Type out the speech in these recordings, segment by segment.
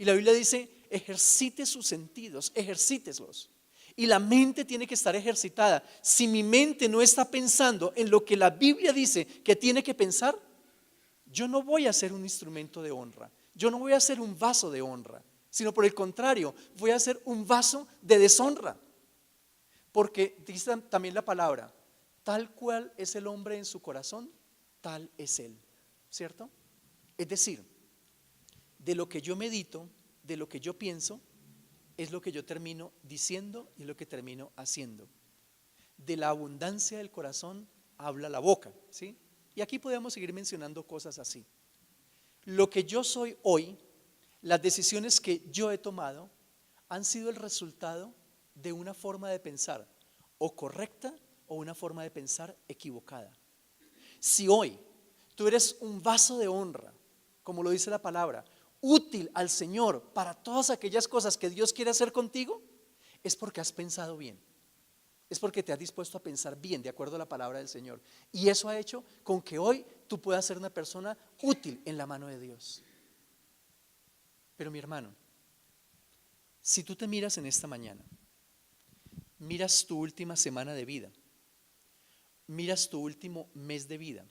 la Biblia dice, ejercite sus sentidos, ejercítelos. Y la mente tiene que estar ejercitada. Si mi mente no está pensando en lo que la Biblia dice que tiene que pensar, yo no voy a ser un instrumento de honra. Yo no voy a ser un vaso de honra, sino por el contrario, voy a ser un vaso de deshonra. Porque dice también la palabra, tal cual es el hombre en su corazón, tal es él, ¿cierto? Es decir, de lo que yo medito, de lo que yo pienso, es lo que yo termino diciendo y es lo que termino haciendo. De la abundancia del corazón habla la boca, ¿sí? Y aquí podemos seguir mencionando cosas así. Lo que yo soy hoy, las decisiones que yo he tomado, han sido el resultado de una forma de pensar o correcta o una forma de pensar equivocada. Si hoy tú eres un vaso de honra, como lo dice la palabra, útil al Señor para todas aquellas cosas que Dios quiere hacer contigo, es porque has pensado bien. Es porque te has dispuesto a pensar bien de acuerdo a la palabra del Señor. Y eso ha hecho con que hoy tú puedas ser una persona útil en la mano de Dios. Pero mi hermano, si tú te miras en esta mañana, miras tu última semana de vida, miras tu último mes de vida,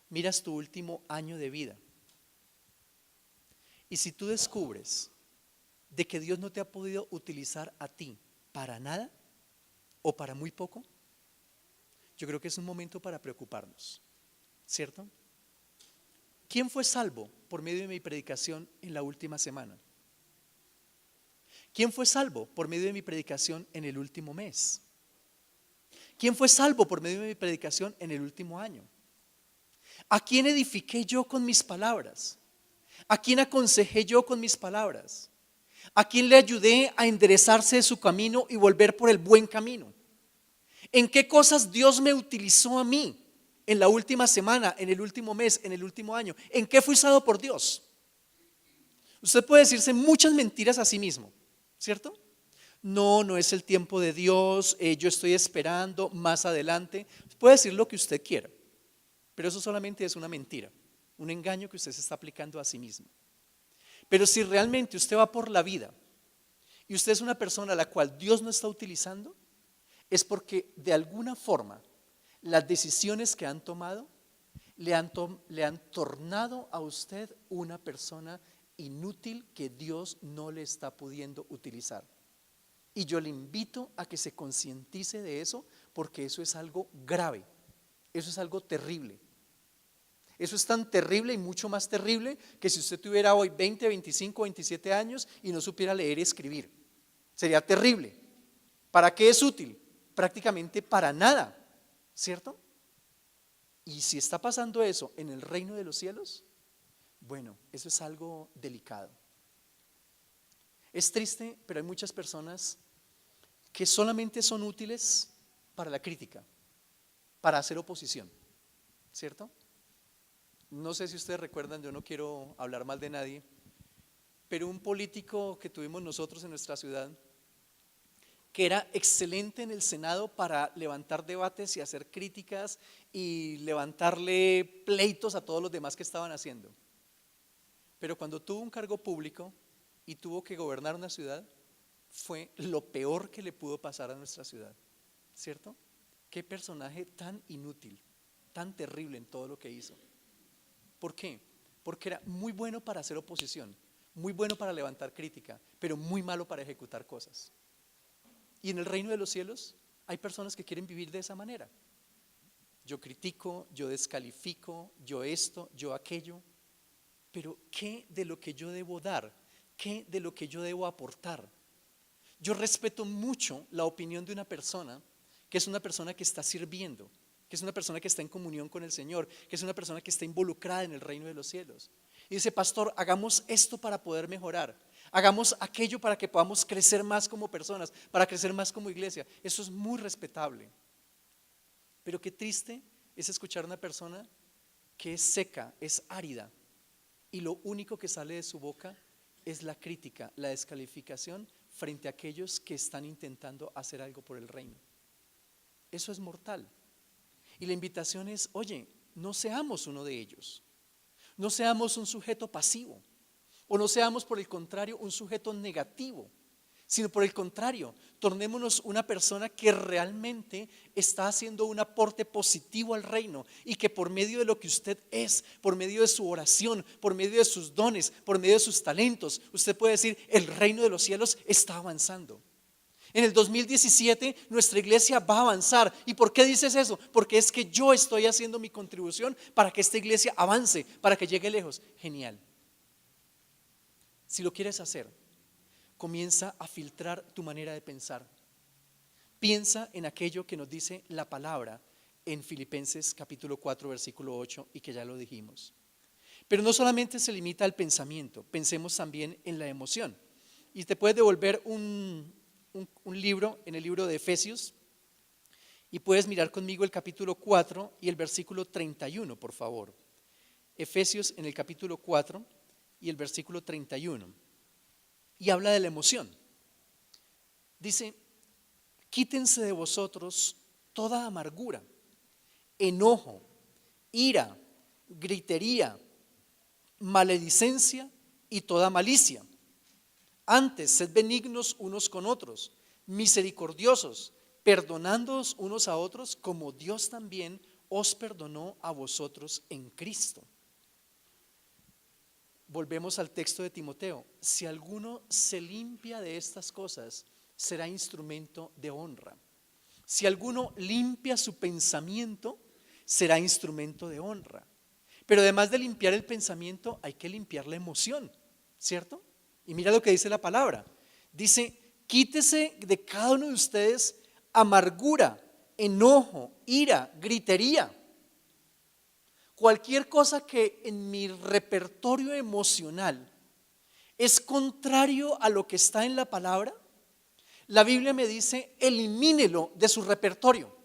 miras tu último año de vida, y si tú descubres de que Dios no te ha podido utilizar a ti para nada o para muy poco, yo creo que es un momento para preocuparnos, ¿cierto? ¿Quién fue salvo por medio de mi predicación en la última semana? ¿Quién fue salvo por medio de mi predicación en el último mes? ¿Quién fue salvo por medio de mi predicación en el último año? ¿A quién edifiqué yo con mis palabras? ¿A quién aconsejé yo con mis palabras? ¿A quién le ayudé a enderezarse de su camino y volver por el buen camino? ¿En qué cosas Dios me utilizó a mí en la última semana, en el último mes, en el último año? ¿En qué fui usado por Dios? Usted puede decirse muchas mentiras a sí mismo, ¿cierto? No, no es el tiempo de Dios, yo estoy esperando más adelante. Puede decir lo que usted quiera, pero eso solamente es una mentira, un engaño que usted se está aplicando a sí mismo. Pero si realmente usted va por la vida y usted es una persona a la cual Dios no está utilizando, es porque de alguna forma las decisiones que han tomado le han tornado a usted una persona inútil que Dios no le está pudiendo utilizar. Y yo le invito a que se concientice de eso, porque eso es algo grave, eso es algo terrible. Eso es tan terrible y mucho más terrible que si usted tuviera hoy 20, 25, 27 años y no supiera leer y escribir. Sería terrible. ¿Para qué es útil? Prácticamente para nada, ¿cierto? Y si está pasando eso en el reino de los cielos, bueno, eso es algo delicado. Es triste, pero hay muchas personas que solamente son útiles para la crítica, para hacer oposición, ¿cierto? No sé si ustedes recuerdan, yo no quiero hablar mal de nadie, pero un político que tuvimos nosotros en nuestra ciudad, que era excelente en el Senado para levantar debates y hacer críticas y levantarle pleitos a todos los demás que estaban haciendo. Pero cuando tuvo un cargo público y tuvo que gobernar una ciudad, fue lo peor que le pudo pasar a nuestra ciudad, ¿cierto? Qué personaje tan inútil, tan terrible en todo lo que hizo. ¿Por qué? Porque era muy bueno para hacer oposición, muy bueno para levantar crítica, pero muy malo para ejecutar cosas. Y en el reino de los cielos hay personas que quieren vivir de esa manera. Yo critico, yo descalifico, yo esto, yo aquello, pero ¿qué de lo que yo debo dar? ¿Qué de lo que yo debo aportar? Yo respeto mucho la opinión de una persona que es una persona que está sirviendo, que es una persona que está en comunión con el Señor, que es una persona que está involucrada en el reino de los cielos. Y dice: pastor, hagamos esto para poder mejorar, hagamos aquello para que podamos crecer más como personas, para crecer más como iglesia. Eso es muy respetable. Pero qué triste es escuchar a una persona que es seca, es árida, y lo único que sale de su boca es la crítica, la descalificación frente a aquellos que están intentando hacer algo por el reino. Eso es mortal. Y la invitación es: oye, no seamos uno de ellos, no seamos un sujeto pasivo, O no seamos, por el contrario, un sujeto negativo, sino por el contrario, tornémonos una persona que realmente está haciendo un aporte positivo al reino y que por medio de lo que usted es, por medio de su oración, por medio de sus dones, por medio de sus talentos, usted puede decir, el reino de los cielos está avanzando. En el 2017 nuestra iglesia va a avanzar. ¿Y por qué dices eso? Porque es que yo estoy haciendo mi contribución para que esta iglesia avance, para que llegue lejos. Genial. Si lo quieres hacer, comienza a filtrar tu manera de pensar. Piensa en aquello que nos dice la palabra en Filipenses capítulo 4 versículo 8 y que ya lo dijimos. Pero no solamente se limita al pensamiento, pensemos también en la emoción. Y te puedes devolver un libro, en el libro de Efesios, y puedes mirar conmigo el capítulo 4 y el versículo 31, por favor. Efesios en el capítulo 4 y el versículo 31. Y habla de la emoción. Dice, quítense de vosotros toda amargura, enojo, ira, gritería, maledicencia y toda malicia. Antes, sed benignos unos con otros, misericordiosos, perdonándoos unos a otros, como Dios también os perdonó a vosotros en Cristo. Volvemos al texto de Timoteo. Si alguno se limpia de estas cosas, será instrumento de honra. Si alguno limpia su pensamiento, será instrumento de honra. Pero además de limpiar el pensamiento, hay que limpiar la emoción, ¿cierto? Y mira lo que dice la palabra. Dice, quítese de cada uno de ustedes amargura, enojo, ira, gritería. Cualquier cosa que en mi repertorio emocional es contrario a lo que está en la palabra, la Biblia me dice, elimínelo de su repertorio.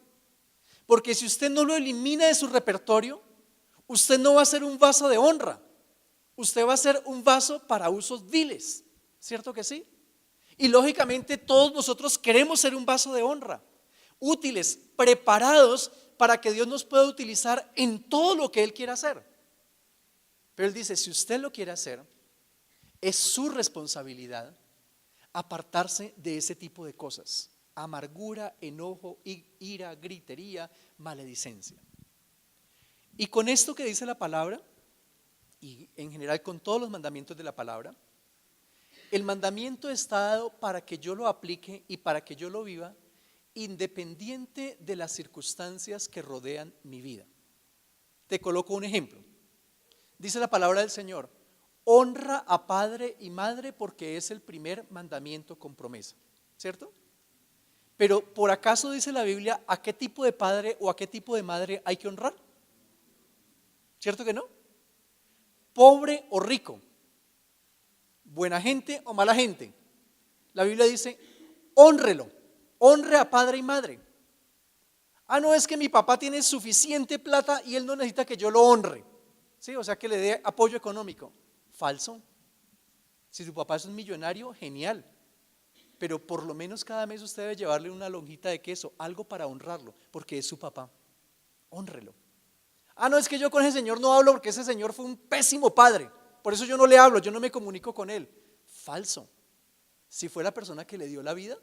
Porque si usted no lo elimina de su repertorio, usted no va a ser un vaso de honra. Usted va a ser un vaso para usos viles, ¿cierto que sí? Y lógicamente todos nosotros queremos ser un vaso de honra, útiles, preparados para que Dios nos pueda utilizar en todo lo que Él quiera hacer. Pero Él dice, si usted lo quiere hacer, es su responsabilidad apartarse de ese tipo de cosas: amargura, enojo, ira, gritería, maledicencia. Y con esto que dice la palabra, y en general con todos los mandamientos de la palabra, el mandamiento está dado para que yo lo aplique y para que yo lo viva, independiente de las circunstancias que rodean mi vida. Te coloco un ejemplo. Dice la palabra del Señor, honra a padre y madre porque es el primer mandamiento con promesa, ¿cierto? Pero ¿por acaso dice la Biblia a qué tipo de padre o a qué tipo de madre hay que honrar? ¿Cierto que no? Pobre o rico, buena gente o mala gente. La Biblia dice, hónrelo, honre a padre y madre. Ah, no, es que mi papá tiene suficiente plata y él no necesita que yo lo honre. Sí, o sea, que le dé apoyo económico. Falso. Si su papá es un millonario, genial. Pero por lo menos cada mes usted debe llevarle una lonjita de queso, algo para honrarlo, porque es su papá. Hónrelo. Ah, no, es que yo con ese señor no hablo porque ese señor fue un pésimo padre. Por eso yo no le hablo, yo no me comunico con él. Falso. Si fue la persona que le dio la vida,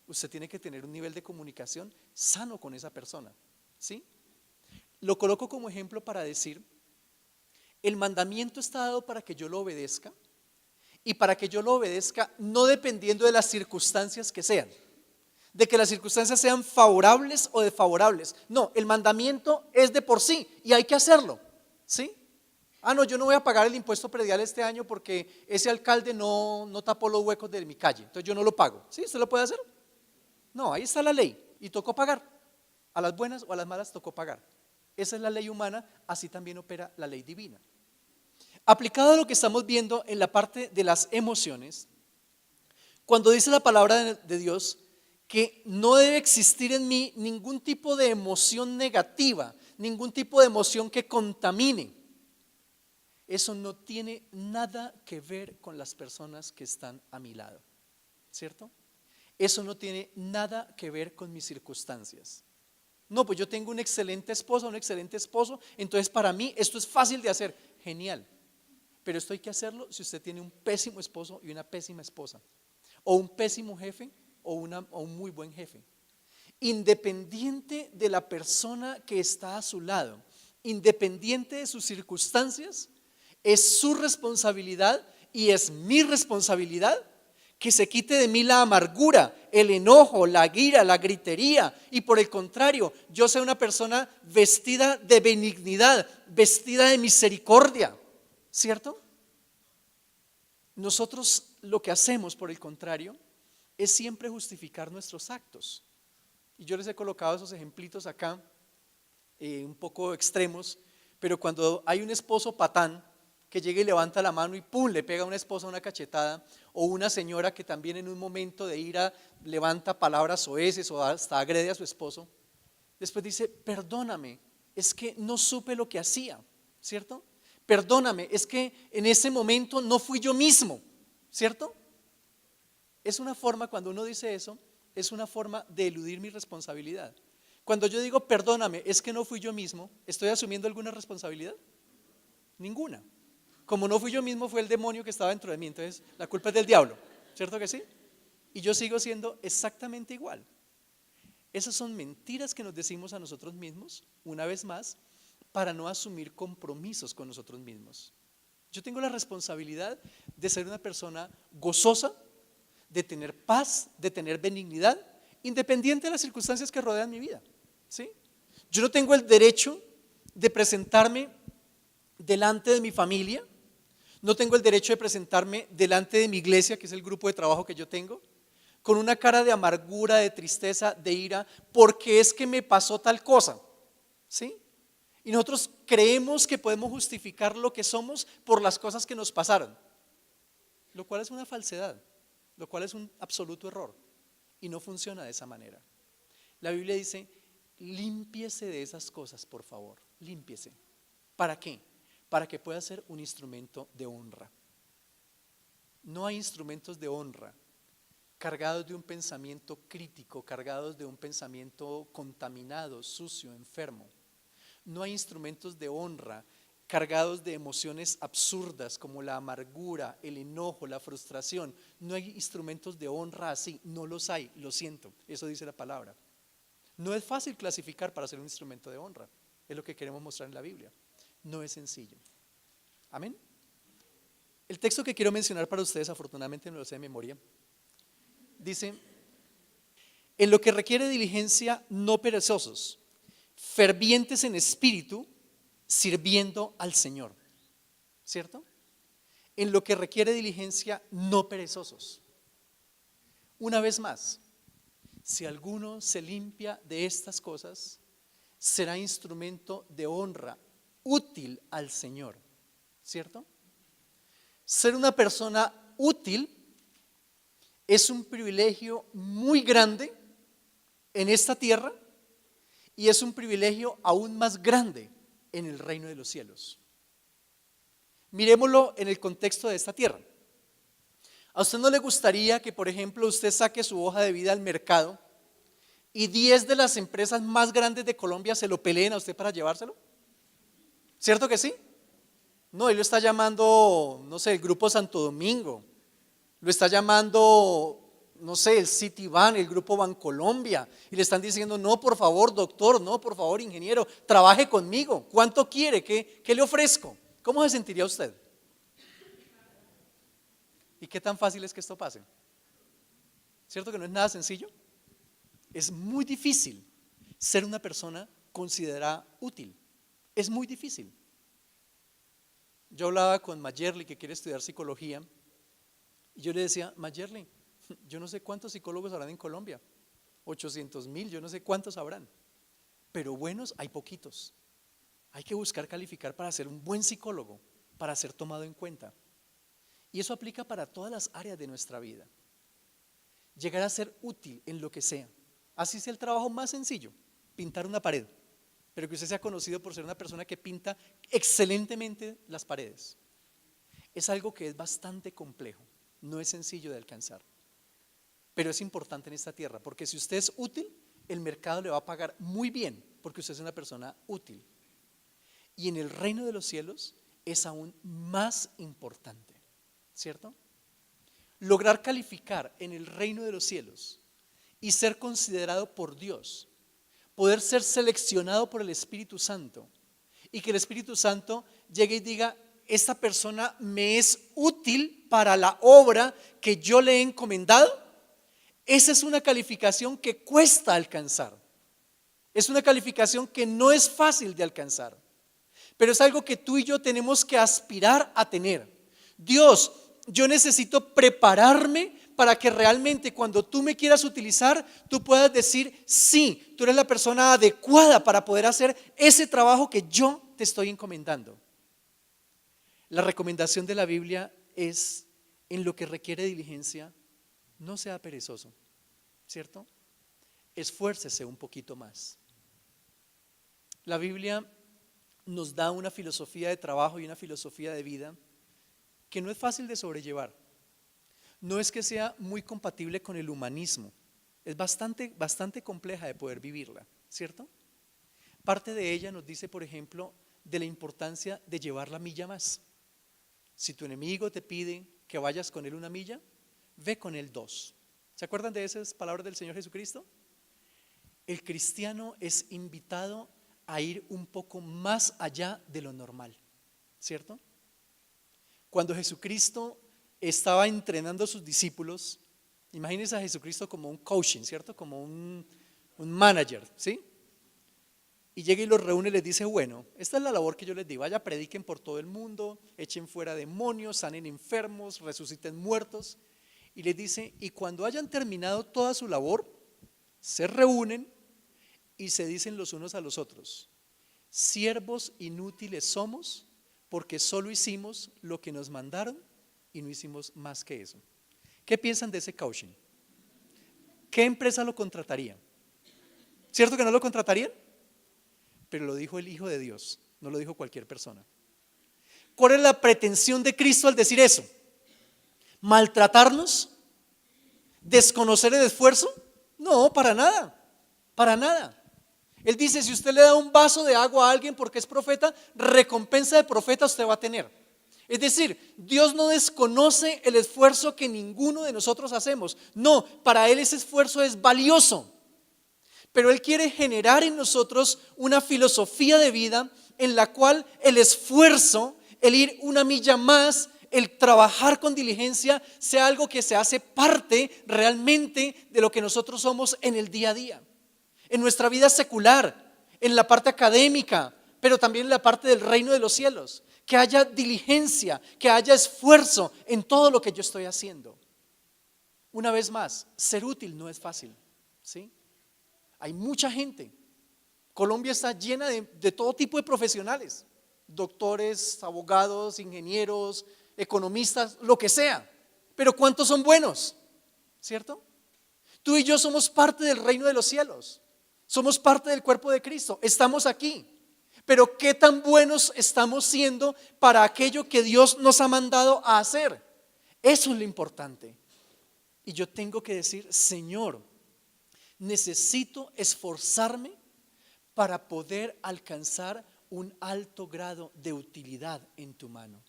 usted tiene que tener un nivel de comunicación sano con esa persona. ¿Sí? Lo coloco como ejemplo para decir, el mandamiento está dado para que yo lo obedezca, y para que yo lo obedezca no dependiendo de las circunstancias que sean, de que las circunstancias sean favorables o desfavorables. No, el mandamiento es de por sí y hay que hacerlo. ¿Sí? Ah, no, yo no voy a pagar el impuesto predial este año porque ese alcalde no tapó los huecos de mi calle, entonces yo no lo pago. ¿Sí? ¿Usted lo puede hacer? No, ahí está la ley y tocó pagar. A las buenas o a las malas tocó pagar. Esa es la ley humana, así también opera la ley divina. Aplicado a lo que estamos viendo en la parte de las emociones, cuando dice la palabra de Dios que no debe existir en mí ningún tipo de emoción negativa, ningún tipo de emoción que contamine, eso no tiene nada que ver con las personas que están a mi lado, ¿cierto? Eso no tiene nada que ver con mis circunstancias. No, pues yo tengo una excelente esposa, un excelente esposo, entonces para mí esto es fácil de hacer. Genial. Pero esto hay que hacerlo si usted tiene un pésimo esposo y una pésima esposa, o un pésimo jefe o un muy buen jefe. Independiente de la persona que está a su lado, independiente de sus circunstancias, es su responsabilidad y es mi responsabilidad que se quite de mí la amargura, el enojo, la ira, la gritería, y por el contrario, yo sea una persona vestida de benignidad, vestida de misericordia, ¿cierto? Nosotros lo que hacemos, por el contrario, es siempre justificar nuestros actos. Y yo les he colocado esos ejemplitos acá, un poco extremos, pero cuando hay un esposo patán que llega y levanta la mano y ¡pum!, le pega a una esposa una cachetada, o una señora que también en un momento de ira levanta palabras soeces o hasta agrede a su esposo, después dice: perdóname, es que no supe lo que hacía, ¿cierto? Perdóname, es que en ese momento no fui yo mismo, ¿cierto? Es una forma, cuando uno dice eso, es una forma de eludir mi responsabilidad. Cuando yo digo perdóname, es que no fui yo mismo, ¿estoy asumiendo alguna responsabilidad? Ninguna. Como no fui yo mismo, fue el demonio que estaba dentro de mí, entonces la culpa es del diablo, ¿cierto que sí? Y yo sigo siendo exactamente igual. Esas son mentiras que nos decimos a nosotros mismos, una vez más, para no asumir compromisos con nosotros mismos. Yo tengo la responsabilidad de ser una persona gozosa, de tener paz, de tener benignidad, independiente de las circunstancias que rodean mi vida, ¿sí? Yo no tengo el derecho de presentarme delante de mi familia, no tengo el derecho de presentarme delante de mi iglesia, que es el grupo de trabajo que yo tengo, con una cara de amargura, de tristeza, de ira, porque es que me pasó tal cosa, ¿sí? Y nosotros creemos que podemos justificar lo que somos por las cosas que nos pasaron, lo cual es una falsedad, lo cual es un absoluto error y no funciona de esa manera. La Biblia dice: límpiese de esas cosas, por favor, límpiese. ¿Para qué? Para que pueda ser un instrumento de honra. No hay instrumentos de honra cargados de un pensamiento crítico, cargados de un pensamiento contaminado, sucio, enfermo. No hay instrumentos de honra cargados de emociones absurdas como la amargura, el enojo, la frustración. No hay instrumentos de honra así, no los hay, lo siento, eso dice la palabra. No es fácil clasificar para ser un instrumento de honra, es lo que queremos mostrar en la Biblia. No es sencillo. Amén. El texto que quiero mencionar para ustedes, afortunadamente no lo sé de memoria, dice: en lo que requiere diligencia, no perezosos, fervientes en espíritu, sirviendo al Señor, ¿cierto? En lo que requiere diligencia, no perezosos. Una vez más, si alguno se limpia de estas cosas, será instrumento de honra, útil al Señor, ¿cierto? Ser una persona útil es un privilegio muy grande en esta tierra y es un privilegio aún más grande en el reino de los cielos. Miremoslo en el contexto de esta tierra. ¿A usted no le gustaría que, por ejemplo, usted saque su hoja de vida al mercado y 10 de las empresas más grandes de Colombia se lo peleen a usted para llevárselo? ¿Cierto que sí? No, él lo está llamando, no sé, el Grupo Santo Domingo, lo está llamando, no sé, el Citibank, el Grupo Bancolombia, y le están diciendo: no, por favor, doctor, no, por favor, ingeniero, trabaje conmigo. ¿Cuánto quiere? ¿Qué le ofrezco? ¿Cómo se sentiría usted? ¿Y qué tan fácil es que esto pase? ¿Cierto que no es nada sencillo? Es muy difícil ser una persona considerada útil. Es muy difícil. Yo hablaba con Mayerly, que quiere estudiar psicología, y yo le decía: Mayerly, yo no sé cuántos psicólogos habrán en Colombia, 800,000, yo no sé cuántos habrán, pero buenos hay poquitos. Hay que buscar calificar para ser un buen psicólogo, para ser tomado en cuenta. Y eso aplica para todas las áreas de nuestra vida. Llegar a ser útil en lo que sea, así sea el trabajo más sencillo, pintar una pared, pero que usted sea conocido por ser una persona que pinta excelentemente las paredes. Es algo que es bastante complejo, no es sencillo de alcanzar, pero es importante en esta tierra, porque si usted es útil, el mercado le va a pagar muy bien, porque usted es una persona útil. Y en el reino de los cielos, es aún más importante, ¿cierto? Lograr calificar en el reino de los cielos y ser considerado por Dios, poder ser seleccionado por el Espíritu Santo y que el Espíritu Santo llegue y diga: esta persona me es útil para la obra que yo le he encomendado. Esa es una calificación que cuesta alcanzar. Es una calificación que no es fácil de alcanzar, pero es algo que tú y yo tenemos que aspirar a tener. Dios, yo necesito prepararme para que realmente cuando tú me quieras utilizar, tú puedas decir: sí, tú eres la persona adecuada para poder hacer ese trabajo que yo te estoy encomendando. La recomendación de la Biblia es: en lo que requiere diligencia, no sea perezoso, ¿cierto? Esfuércese un poquito más. La Biblia nos da una filosofía de trabajo y una filosofía de vida que no es fácil de sobrellevar. No es que sea muy compatible con el humanismo, es bastante compleja de poder vivirla, ¿cierto? Parte de ella nos dice, por ejemplo, de la importancia de llevar la milla más. Si tu enemigo te pide que vayas con él una milla, ve con él 2. ¿Se acuerdan de esas palabras del Señor Jesucristo? El cristiano es invitado a ir un poco más allá de lo normal, ¿cierto? Cuando Jesucristo estaba entrenando a sus discípulos, imagínense a Jesucristo como un coaching, ¿cierto? Como un manager, ¿sí? Y llega y los reúne y les dice: bueno, esta es la labor que yo les di, vaya, prediquen por todo el mundo, echen fuera demonios, sanen enfermos, resuciten muertos. Y les dice: y cuando hayan terminado toda su labor, se reúnen y se dicen los unos a los otros: siervos inútiles somos, porque solo hicimos lo que nos mandaron y no hicimos más que eso. ¿Qué piensan de ese coaching? ¿Qué empresa lo contrataría? ¿Cierto que no lo contratarían? Pero lo dijo el Hijo de Dios, no lo dijo cualquier persona. ¿Cuál es la pretensión de Cristo al decir eso? ¿Maltratarnos? ¿Desconocer el esfuerzo? No, para nada, para nada. Él dice: si usted le da un vaso de agua a alguien porque es profeta, recompensa de profeta usted va a tener. Es decir, Dios no desconoce el esfuerzo que ninguno de nosotros hacemos. No, para Él ese esfuerzo es valioso. Pero Él quiere generar en nosotros una filosofía de vida en la cual el esfuerzo, el ir una milla más, el trabajar con diligencia, sea algo que se hace parte realmente de lo que nosotros somos en el día a día. En nuestra vida secular, en la parte académica, pero también en la parte del reino de los cielos. Que haya diligencia, que haya esfuerzo en todo lo que yo estoy haciendo. Una vez más, ser útil no es fácil, ¿sí? Hay mucha gente. Colombia está llena de todo tipo de profesionales: doctores, abogados, ingenieros, economistas, lo que sea. Pero ¿cuántos son buenos? ¿Cierto? Tú y yo somos parte del reino de los cielos. Somos parte del cuerpo de Cristo. Estamos aquí. Pero ¿qué tan buenos estamos siendo para aquello que Dios nos ha mandado a hacer? Eso es lo importante. Y yo tengo que decir: Señor, necesito esforzarme para poder alcanzar un alto grado de utilidad en tu mano.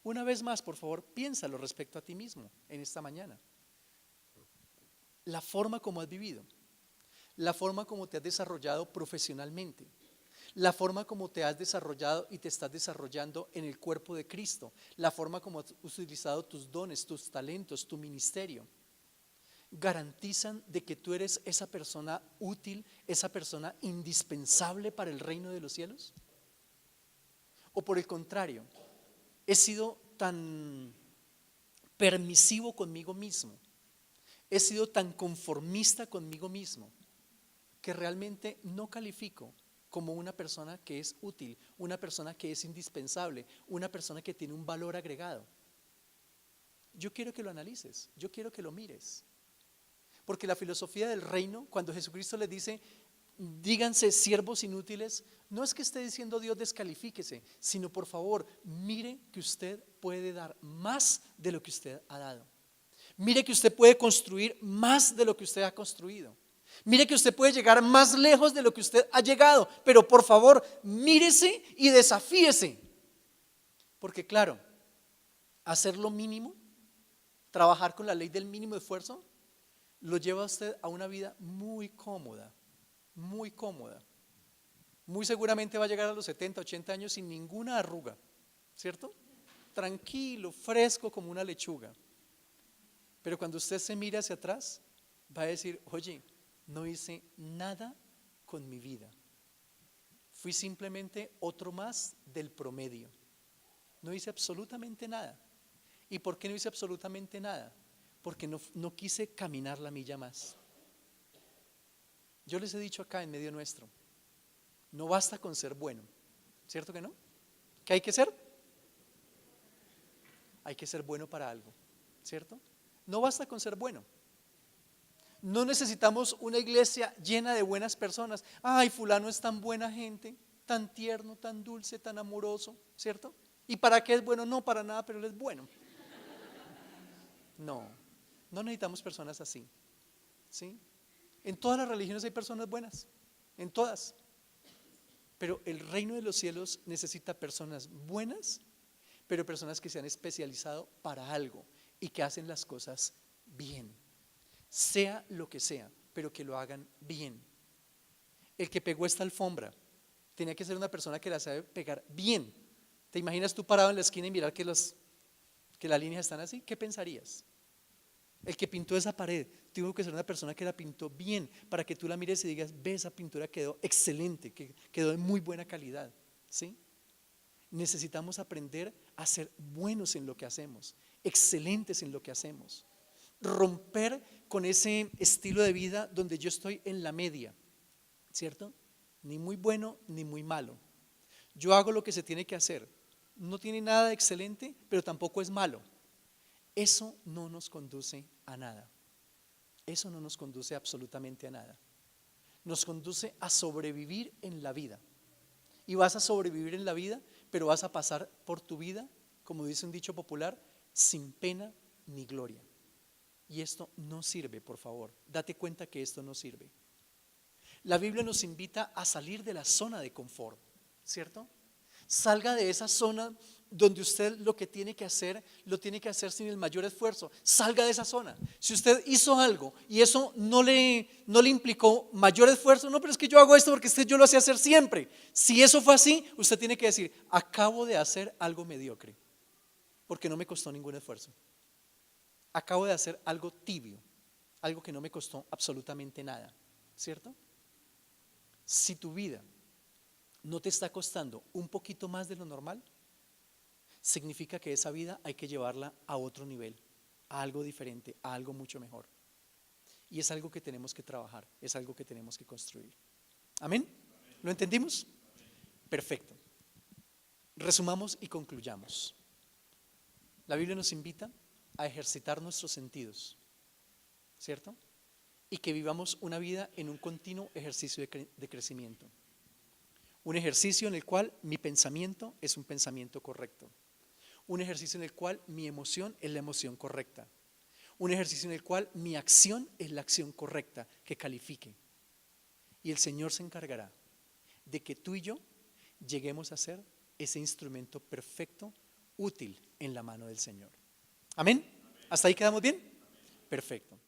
Una vez más, por favor, piénsalo respecto a ti mismo en esta mañana. La forma como has vivido, la forma como te has desarrollado profesionalmente, la forma como te has desarrollado y te estás desarrollando en el cuerpo de Cristo, la forma como has utilizado tus dones, tus talentos, tu ministerio, garantizan de que tú eres esa persona útil, esa persona indispensable para el reino de los cielos. O por el contrario, he sido tan permisivo conmigo mismo, he sido tan conformista conmigo mismo, que realmente no califico como una persona que es útil, una persona que es indispensable, una persona que tiene un valor agregado. Yo quiero que lo analices, yo quiero que lo mires. Porque la filosofía del reino, cuando Jesucristo les dice: díganse siervos inútiles, no es que esté diciendo Dios descalifíquese, sino por favor, mire que usted puede dar más de lo que usted ha dado. Mire que usted puede construir más de lo que usted ha construido. Mire que usted puede llegar más lejos de lo que usted ha llegado, pero por favor, mírese y desafíese. Porque claro, hacer lo mínimo, trabajar con la ley del mínimo esfuerzo, lo lleva a usted a una vida muy cómoda, muy cómoda. Muy seguramente va a llegar a los 70, 80 años sin ninguna arruga, ¿cierto? Tranquilo, fresco como una lechuga. Pero cuando usted se mira hacia atrás, va a decir, oye, no hice nada con mi vida. Fui simplemente otro más del promedio. No hice absolutamente nada. ¿Y por qué no hice absolutamente nada? Porque no quise caminar la milla más. Yo les he dicho acá en medio nuestro, no basta con ser bueno, ¿cierto que no? ¿Qué hay que ser? Hay que ser bueno para algo, ¿cierto? No basta con ser bueno. No necesitamos una iglesia llena de buenas personas. Ay, fulano es tan buena gente, tan tierno, tan dulce, tan amoroso, ¿cierto? ¿Y para qué es bueno? No, para nada, pero él es bueno. No, no necesitamos personas así, ¿sí? En todas las religiones hay personas buenas, en todas. Pero el reino de los cielos necesita personas buenas, pero personas que se han especializado para algo y que hacen las cosas bien. Sea lo que sea, pero que lo hagan bien. El que pegó esta alfombra tenía que ser una persona que la sabe pegar bien. ¿Te imaginas tú parado en la esquina y mirar que las líneas están así? ¿Qué pensarías? El que pintó esa pared tuvo que ser una persona que la pintó bien, para que tú la mires y digas, ve, esa pintura quedó excelente, que quedó de muy buena calidad, ¿sí? Necesitamos aprender a ser buenos en lo que hacemos, excelentes en lo que hacemos. Romper con ese estilo de vida donde yo estoy en la media, ¿cierto? Ni muy bueno ni muy malo. Yo hago lo que se tiene que hacer. No tiene nada de excelente, pero tampoco es malo. Eso no nos conduce a nada. Eso no nos conduce absolutamente a nada. Nos conduce a sobrevivir en la vida. Y vas a sobrevivir en la vida, pero vas a pasar por tu vida, como dice un dicho popular, sin pena ni gloria. Y esto no sirve, por favor. Date cuenta que esto no sirve. La Biblia nos invita a salir de la zona de confort, ¿cierto? Salga de esa zona donde usted lo que tiene que hacer, lo tiene que hacer sin el mayor esfuerzo. Salga de esa zona. Si usted hizo algo y eso no le implicó mayor esfuerzo, no, pero es que yo hago esto porque yo lo hacía hacer siempre. Si eso fue así, usted tiene que decir, acabo de hacer algo mediocre, porque no me costó ningún esfuerzo. Acabo de hacer algo tibio, algo que no me costó absolutamente nada, ¿cierto? Si tu vida no te está costando un poquito más de lo normal, significa que esa vida hay que llevarla a otro nivel, a algo diferente, a algo mucho mejor. Y es algo que tenemos que trabajar, es algo que tenemos que construir. ¿Amén? ¿Lo entendimos? Perfecto. Resumamos y concluyamos. La Biblia nos invita a ejercitar nuestros sentidos, ¿cierto? Y que vivamos una vida en un continuo ejercicio de crecimiento. Un ejercicio en el cual mi pensamiento es un pensamiento correcto. Un ejercicio en el cual mi emoción es la emoción correcta. Un ejercicio en el cual mi acción es la acción correcta, que califique. Y el Señor se encargará de que tú y yo lleguemos a ser ese instrumento perfecto, útil en la mano del Señor. ¿Amén? ¿Hasta ahí quedamos bien? Perfecto.